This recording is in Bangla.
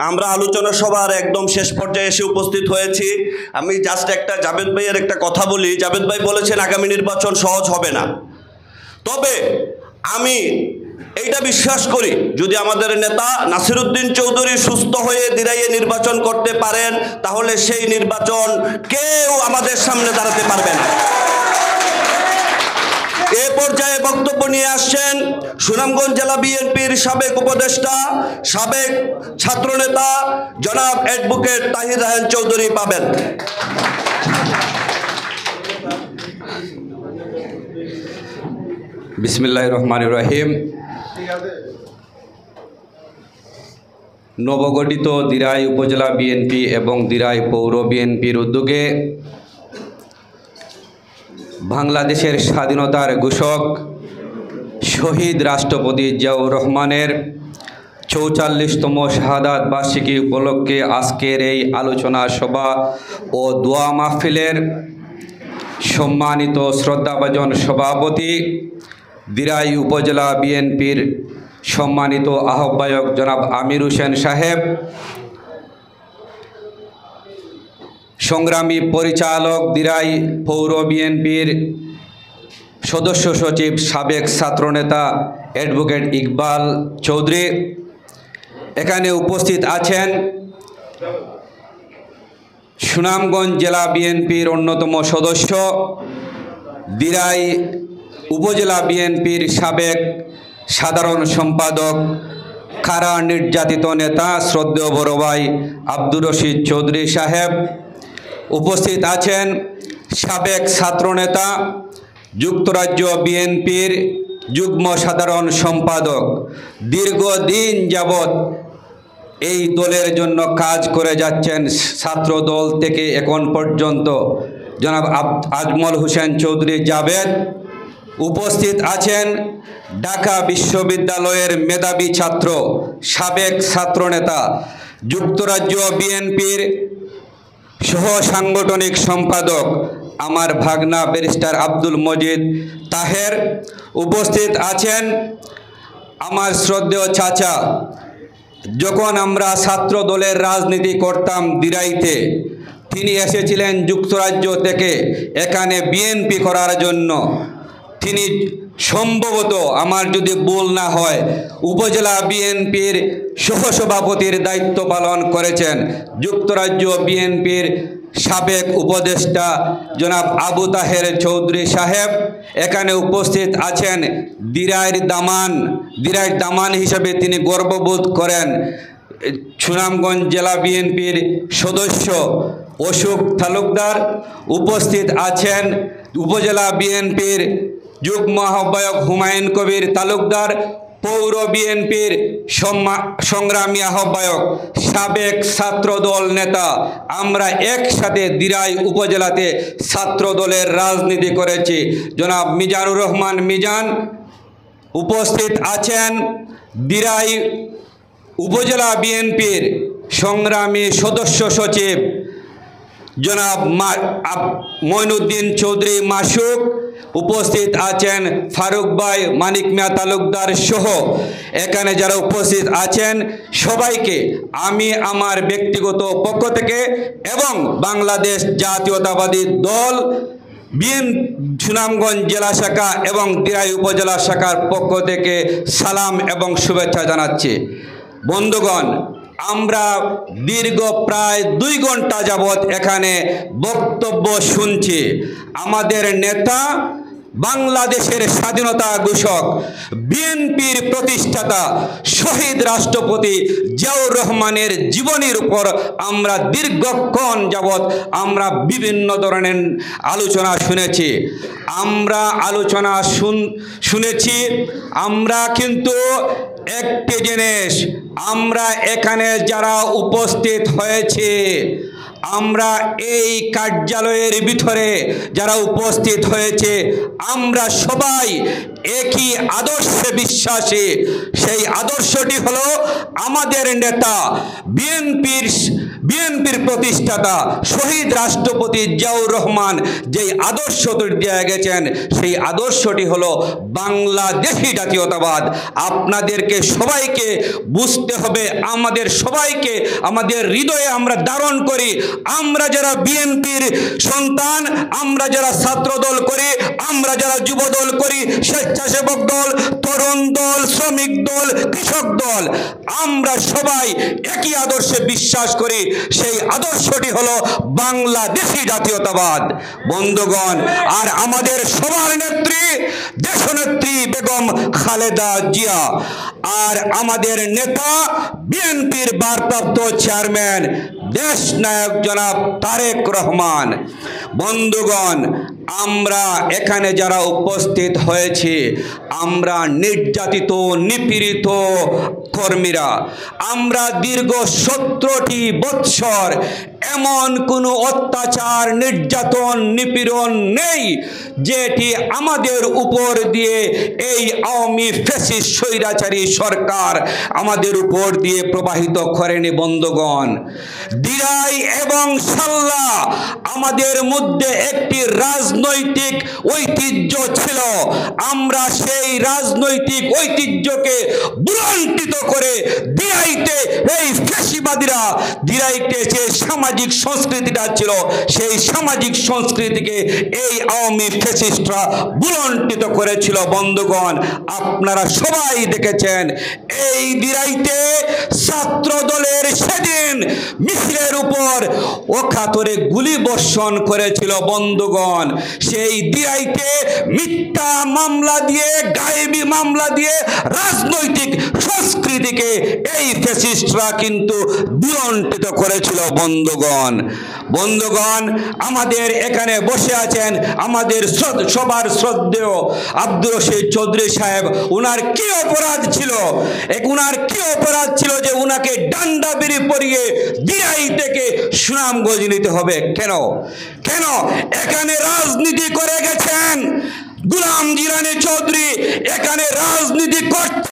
আমরা আলোচনা সভার একদম শেষ পর্যায়ে এসে উপস্থিত হয়েছি। আমি জাস্ট একটা জাভেদ ভাইয়ের একটা কথা বলি। জাভেদ ভাই বলেছেন আগামী নির্বাচন সহজ হবে না, তবে আমি এইটা বিশ্বাস করি যদি আমাদের নেতা নাসিরউদ্দিন চৌধুরী সুস্থ হয়ে দিরাইয়ে নির্বাচন করতে পারেন তাহলে সেই নির্বাচন কেউ আমাদের সামনে দাঁড়াতে পারবে না। এ পর্যায়ে বক্তব্য নিয়ে আসছেন সুনামগঞ্জ জেলা বিএনপির সাবেক উপদেষ্টা, সাবেক ছাত্রনেতা জনাব অ্যাডভোকেট তাহির রায়হান চৌধুরী পাবেন। বিসমিল্লাহির রহমানির রহিম। নবগঠিত দিরাই উপজেলা বিএনপি এবং দিরাই পৌর বিএনপির উদ্যোগে বাংলাদেশের স্বাধীনতার ঘোষক শহীদ রাষ্ট্রপতি জিয়াউর রহমানের ৪৪তম শাহাদাত বার্ষিকী উপলক্ষে আজকের এই আলোচনা সভা ও দোয়া মাহফিলের সম্মানিত শ্রদ্ধাভাজন সভাপতি, দিরাই উপজেলা বিএনপির সম্মানিত আহ্বায়ক জনাব আমির হোসেন সাহেব, সংগ্রামী পরিচালক দিরাই পৌর বিএনপির সদস্য সচিব সাবেক ছাত্রনেতা অ্যাডভোকেট ইকবাল চৌধুরী, এখানে উপস্থিত আছেন সুনামগঞ্জ জেলা বিএনপির অন্যতম সদস্য, দিরাই উপজেলা বিএনপির সাবেক সাধারণ সম্পাদক, কারা নির্যাতিত নেতা শ্রদ্ধেয় বড় ভাই আব্দুর রশিদ চৌধুরী সাহেব, উপস্থিত আছেন সাবেক ছাত্রনেতা, যুক্তরাজ্য বিএনপির যুগ্ম সাধারণ সম্পাদক, দীর্ঘদিন যাবৎ এই দলের জন্য কাজ করে যাচ্ছেন ছাত্র দল থেকে এখন পর্যন্ত জনাব আজমল হোসেন চৌধুরী জাভেদ, উপস্থিত আছেন ঢাকা বিশ্ববিদ্যালয়ের মেধাবী ছাত্র, সাবেক ছাত্রনেতা, যুক্তরাজ্য বিএনপির সহ সাংগঠনিক সম্পাদক আমার ভাগনা ব্যারিস্টার আব্দুল মজিদ তাহের, উপস্থিত আছেন আমার শ্রদ্ধেয় চাচা। যখন আমরা ছাত্র দলের রাজনীতি করতাম দিরাইতে, তিনি এসেছিলেন যুক্তরাজ্য থেকে এখানে বিএনপি করার জন্য। তিনি সম্ভবত আমার যদি ভুল না হয় উপজেলা বিএনপির সহসভাপতির দায়িত্ব পালন করেছেন। যুক্তরাজ্য বিএনপির সাবেক উপদেষ্টা জনাব আবু তাহের চৌধুরী সাহেব এখানে উপস্থিত আছেন। দিরাইয়ের দামান হিসেবে তিনি গর্ববোধ করেন। সুনামগঞ্জ জেলা বিএনপির সদস্য অশোক তালুকদার, উপস্থিত আছেন উপজেলা বিএনপির যুগ্ম আহ্বায়ক হুমায়ুন কবির তালুকদার, পৌর বিএনপির সংগ্রামী আহ্বায়ক, সাবেক ছাত্রদল নেতা। আমরা একসাথে দিরাই উপজেলাতে ছাত্রদলের রাজনীতি করেছি। জনাব মিজানুর রহমান মিজান, উপস্থিত আছেন দিরাই উপজেলা বিএনপির সংগ্রামী সদস্য সচিব জনাব মঈনুদ্দিন চৌধুরী মাসুক, উপস্থিত আছেন ফারুক ভাই, মানিক মিয়া তালুকদার সহ এখানে যারা উপস্থিত আছেন সবাইকে আমি আমার ব্যক্তিগত পক্ষ থেকে এবং বাংলাদেশ জাতীয়তাবাদী দল সুনামগঞ্জ জেলা শাখা এবং দিরাই উপজেলা শাখার পক্ষ থেকে সালাম এবং শুভেচ্ছা জানাচ্ছি। বন্ধুগণ, আমরা দীর্ঘ প্রায় 2 ঘন্টা যাবৎ এখানে বক্তব্য শুনছি। আমাদের নেতা, বাংলাদেশের স্বাধীনতা ঘোষক, বিএনপির প্রতিষ্ঠাতা শহীদ রাষ্ট্রপতি জিয়াউর রহমানের জীবনীর উপর আমরা দীর্ঘক্ষণ যাবৎ আমরা বিভিন্ন ধরনের আলোচনা শুনেছি। আমরা কিন্তু একটি জিনিস, আমরা এখানে যারা উপস্থিত হয়েছে, আমরা এই কার্যালয়ের ভিতরে যারা উপস্থিত হয়েছে, আমরা সবাই একই আদর্শে বিশ্বাসী। সেই আদর্শটি হলো আমাদের নেতা বিএনপির প্রতিষ্ঠাতা শহীদ রাষ্ট্রপতি জিয়াউর রহমান যেই আদর্শটি দিয়ে গেছেন, সেই আদর্শটি হলো বাংলাদেশি জাতীয়তাবাদ। আপনাদেরকে সবাইকে বুঝতে হবে, আমাদের সবাইকে আমাদের হৃদয়ে আমরা ধারণ করি। আমরা যারা বিএনপির সন্তান, আমরা যারা ছাত্র দল করি, আমরা যারা যুব দল করি, স্বেচ্ছাসেবক দল, তরুণ দল, শ্রমিক দল, কৃষক দল, আমরা সবাই একই আদর্শে বিশ্বাস করি। সেই আদর্শটি হলো বাংলাদেশি জাতীয়তাবাদ বন্ধুগণ। আর আমাদের সবার নেত্রী দেশনেত্রী বেগম খালেদা জিয়া, আর আমাদের নেতা বিএনপির ভারপ্রাপ্ত চেয়ারম্যান দেশ নায়ক জনাব তারেক রহমান। বন্ধুগণ, আমরা এখানে যারা উপস্থিত হয়েছি, আমরা নির্যাতিত নিপীড়িত কর্মীরা। আমরা দীর্ঘ 17টি বৎসর এমন কোনো অত্যাচার, নির্যাতন, নিপীড়ন নেই যেটি আমাদের উপর দিয়ে এই আওয়ামী ফ্যাসিস্ট স্বৈরাচারী সরকার আমাদের উপর দিয়ে প্রবাহিত করেনি বন্ধুগণ। দিরাই এবং সাল্লা আমাদের মধ্যে একটি রাজনৈতিক ঐতিহ্য ছিল। আমরা সেই রাজনৈতিক ঐতিহ্যকে বুলন্ডিত করে দিরাইতে এই ফ্যাসিবাদীরা দিরাইতে যে সামাজিক সংস্কৃতিটা ছিল, সেই সামাজিক সংস্কৃতিকে এই আওয়ামী ফ্যাসিস্টরা বুলন্ডিত করেছিল বন্ধুগণ। আপনারা সবাই দেখেছেন এই দিরাইতে ছাত্র দলের সেদিন মিছিলের উপর অকাতরে গুলি বর্ষণ করেছিল বন্ধুগণ। সেই দিরাইতে মিথ্যা মামলা দিয়ে, গায়েবী মামলা দিয়ে রাজনৈতিক সংস্কৃতিকে এই ফ্যাসিস্টরা কিন্তু দুরন্তিত করেছিল বন্ধুগণ। বন্ধুগণ, আমাদের এখানে বসে আছেন আমাদের সবার শ্রদ্ধেয় আব্দুর রশিদ চৌধুরী সাহেব। উনার কি অপরাধ ছিল? উনার কি অপরাধ ছিল যে উনাকে ডান্ডা বিড়ি পরিয়ে দিরাই থেকে সুনামগঞ্জ নিতে হবে? কেন কেন এখানে রাজনীতি করে গেছেন গোলাম জিলানী চৌধুরী, এখানে রাজনীতি করতে